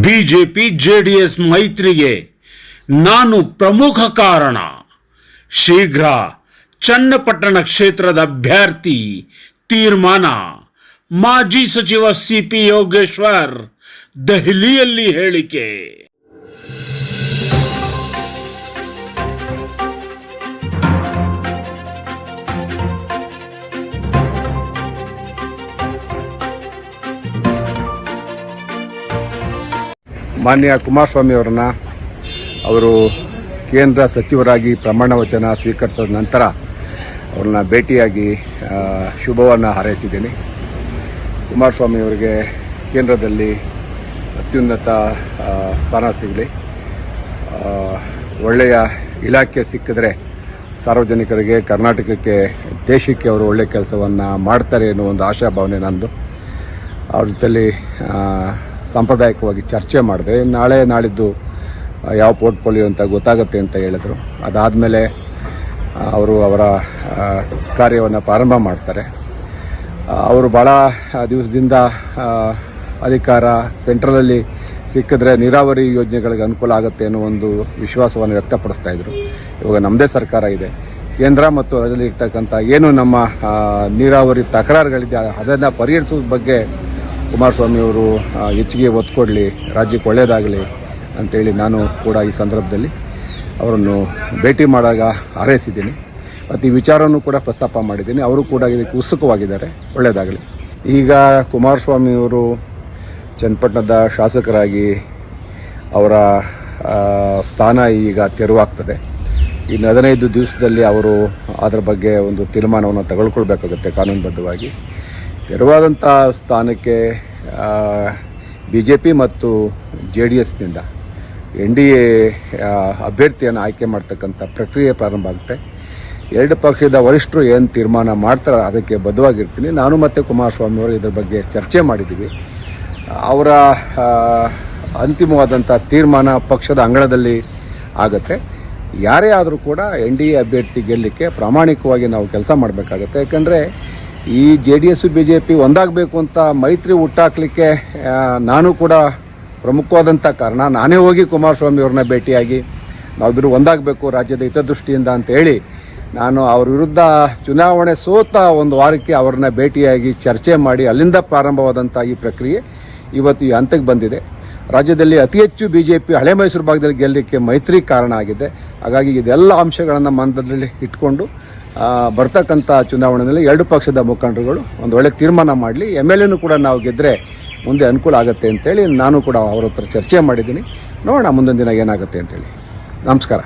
BJP JDS ಮೈತ್ರಿಗೆ ನಾನು ಪ್ರಮುಖ ಕಾರಣ. ಶೀಘ್ರ ಚನ್ನಪಟ್ಟಣ ಕ್ಷೇತ್ರದ ಅಭ್ಯರ್ಥಿ ತೀರ್ಮಾನ. ಮಾಜಿ ಸಚಿವ ಸಿಪಿ ಯೋಗೇಶ್ವರ್ ದೆಹಲಿಯಲ್ಲಿ ಹೇಳಿಕೆ. ಮಾನ್ಯ ಕುಮಾರಸ್ವಾಮಿ ಅವರನ್ನ ಅವರು ಕೇಂದ್ರ ಸಚಿವರಾಗಿ ಪ್ರಮಾಣ ವಚನ ಸ್ವೀಕರಿಸಿದ ನಂತರ ಅವ್ರನ್ನ ಭೇಟಿಯಾಗಿ ಶುಭವನ್ನು ಹಾರೈಸಿದ್ದೀನಿ. ಕುಮಾರಸ್ವಾಮಿ ಅವರಿಗೆ ಕೇಂದ್ರದಲ್ಲಿ ಅತ್ಯುನ್ನತ ಸ್ಥಾನ ಸಿಗಲಿ, ಒಳ್ಳೆಯ ಇಲಾಖೆ ಸಿಕ್ಕಿದ್ರೆ ಸಾರ್ವಜನಿಕರಿಗೆ, ಕರ್ನಾಟಕಕ್ಕೆ, ದೇಶಕ್ಕೆ ಅವರು ಒಳ್ಳೆಯ ಕೆಲಸವನ್ನು ಮಾಡ್ತಾರೆ ಅನ್ನೋ ಒಂದು ಆಶಾಭಾವನೆ ನಂದು. ಅವ್ರ ಜೊತೆಲಿ ಸಾಂಪ್ರದಾಯಿಕವಾಗಿ ಚರ್ಚೆ ಮಾಡಿದೆ. ನಾಳೆ ನಾಳಿದ್ದು ಯಾವ ಪೋರ್ಟ್ಫೋಲಿಯೋ ಅಂತ ಗೊತ್ತಾಗುತ್ತೆ ಅಂತ ಹೇಳಿದ್ರು. ಅದಾದಮೇಲೆ ಅವರು ಅವರ ಕಾರ್ಯವನ್ನು ಪ್ರಾರಂಭ ಮಾಡ್ತಾರೆ. ಅವರು ಭಾಳ ದಿವಸದಿಂದ ಅಧಿಕಾರ ಸೆಂಟ್ರಲಲ್ಲಿ ಸಿಕ್ಕಿದ್ರೆ ನೀರಾವರಿ ಯೋಜನೆಗಳಿಗೆ ಅನುಕೂಲ ಆಗುತ್ತೆ ಅನ್ನೋ ಒಂದು ವಿಶ್ವಾಸವನ್ನು ವ್ಯಕ್ತಪಡಿಸ್ತಾಯಿದ್ರು. ಇವಾಗ ನಮ್ಮದೇ ಸರ್ಕಾರ ಇದೆ. ಕೇಂದ್ರ ಮತ್ತು ರಾಜ್ಯದಲ್ಲಿ ಇರ್ತಕ್ಕಂಥ ಏನು ನಮ್ಮ ನೀರಾವರಿ ತಕರಾರುಗಳಿದೆ ಅದನ್ನು ಪರಿಹರಿಸೋದ್ರ ಬಗ್ಗೆ ಕುಮಾರಸ್ವಾಮಿ ಅವರು ಹೆಚ್ಚಿಗೆ ಒತ್ತು ಕೊಡಲಿ, ರಾಜ್ಯಕ್ಕೆ ಒಳ್ಳೆಯದಾಗಲಿ ಅಂತೇಳಿ ನಾನು ಕೂಡ ಈ ಸಂದರ್ಭದಲ್ಲಿ ಅವರನ್ನು ಭೇಟಿ ಮಾಡಿದಾಗ ಹಾರೈಸಿದ್ದೀನಿ ಮತ್ತು ಈ ವಿಚಾರವನ್ನು ಕೂಡ ಪ್ರಸ್ತಾಪ ಮಾಡಿದ್ದೀನಿ. ಅವರು ಕೂಡ ಇದಕ್ಕೆ ಉತ್ಸುಕವಾಗಿದ್ದಾರೆ, ಒಳ್ಳೆಯದಾಗಲಿ. ಈಗ ಕುಮಾರಸ್ವಾಮಿ ಅವರು ಚನ್ನಪಟ್ಟಣದ ಶಾಸಕರಾಗಿ ಅವರ ಸ್ಥಾನ ಈಗ ತೆರವಾಗ್ತದೆ. ಇನ್ನು 15 ದಿವಸದಲ್ಲಿ ಅವರು ಅದರ ಬಗ್ಗೆ ಒಂದು ತೀರ್ಮಾನವನ್ನು ತೆಗೆದುಕೊಳ್ಬೇಕಾಗುತ್ತೆ ಕಾನೂನುಬದ್ಧವಾಗಿ. ತೆರವಾದಂಥ ಸ್ಥಾನಕ್ಕೆ BJP ಮತ್ತು JDSನಿಂದ NDA ಅಭ್ಯರ್ಥಿಯನ್ನು ಆಯ್ಕೆ ಮಾಡ್ತಕ್ಕಂಥ ಪ್ರಕ್ರಿಯೆ ಪ್ರಾರಂಭ ಆಗುತ್ತೆ. ಎರಡು ಪಕ್ಷದ ವರಿಷ್ಠರು ಏನು ತೀರ್ಮಾನ ಮಾಡ್ತಾರೆ ಅದಕ್ಕೆ ಬದ್ಧವಾಗಿರ್ತೀನಿ. ನಾನು ಮತ್ತು ಕುಮಾರಸ್ವಾಮಿ ಅವರು ಇದರ ಬಗ್ಗೆ ಚರ್ಚೆ ಮಾಡಿದ್ದೀವಿ. ಅವರ ಅಂತಿಮವಾದಂಥ ತೀರ್ಮಾನ ಪಕ್ಷದ ಅಂಗಳದಲ್ಲಿ ಆಗುತ್ತೆ. ಯಾರೇ ಆದರೂ ಕೂಡ NDA ಅಭ್ಯರ್ಥಿ ಗೆಲ್ಲಲಿಕ್ಕೆ ಪ್ರಾಮಾಣಿಕವಾಗಿ ನಾವು ಕೆಲಸ ಮಾಡಬೇಕಾಗತ್ತೆ. ಯಾಕಂದರೆ ಈ JDS BJP ಒಂದಾಗಬೇಕು ಅಂತ ಮೈತ್ರಿ ಹುಟ್ಟಾಕಲಿಕ್ಕೆ ನಾನು ಕೂಡ ಪ್ರಮುಖವಾದಂಥ ಕಾರಣ. ನಾನೇ ಹೋಗಿ ಕುಮಾರಸ್ವಾಮಿ ಅವ್ರನ್ನ ಭೇಟಿಯಾಗಿ ನಾವಿಬ್ಬರು ಒಂದಾಗಬೇಕು ರಾಜ್ಯದ ಹಿತದೃಷ್ಟಿಯಿಂದ ಅಂತ ಹೇಳಿ ನಾನು ಅವ್ರ ವಿರುದ್ಧ ಚುನಾವಣೆ ಸೋತ ಒಂದು ವಾರಕ್ಕೆ ಅವ್ರನ್ನ ಭೇಟಿಯಾಗಿ ಚರ್ಚೆ ಮಾಡಿ ಅಲ್ಲಿಂದ ಪ್ರಾರಂಭವಾದಂಥ ಈ ಪ್ರಕ್ರಿಯೆ ಇವತ್ತು ಈ ಹಂತಕ್ಕೆ ಬಂದಿದೆ. ರಾಜ್ಯದಲ್ಲಿ ಅತಿ ಹೆಚ್ಚು BJP ಹಳೆ ಮೈಸೂರು ಭಾಗದಲ್ಲಿ ಗೆಲ್ಲಲಿಕ್ಕೆ ಮೈತ್ರಿ ಕಾರಣ ಆಗಿದೆ. ಹಾಗಾಗಿ ಇದೆಲ್ಲ ಅಂಶಗಳನ್ನು ಮನದಲ್ಲಿ ಇಟ್ಕೊಂಡು ಬರ್ತಕ್ಕಂಥ ಚುನಾವಣೆಯಲ್ಲಿ ಎರಡು ಪಕ್ಷದ ಮುಖಂಡರುಗಳು ಒಂದು ಒಳ್ಳೆ ತೀರ್ಮಾನ ಮಾಡಲಿ. MLAನೂ ಕೂಡ ನಾವು ಗೆದ್ದರೆ ಮುಂದೆ ಅನುಕೂಲ ಆಗುತ್ತೆ ಅಂತೇಳಿ ನಾನು ಕೂಡ ಅವ್ರ ಹತ್ರ ಚರ್ಚೆ ಮಾಡಿದ್ದೀನಿ. ನೋಡೋಣ ಮುಂದಿನ ದಿನ ಏನಾಗುತ್ತೆ ಅಂತೇಳಿ. ನಮಸ್ಕಾರ.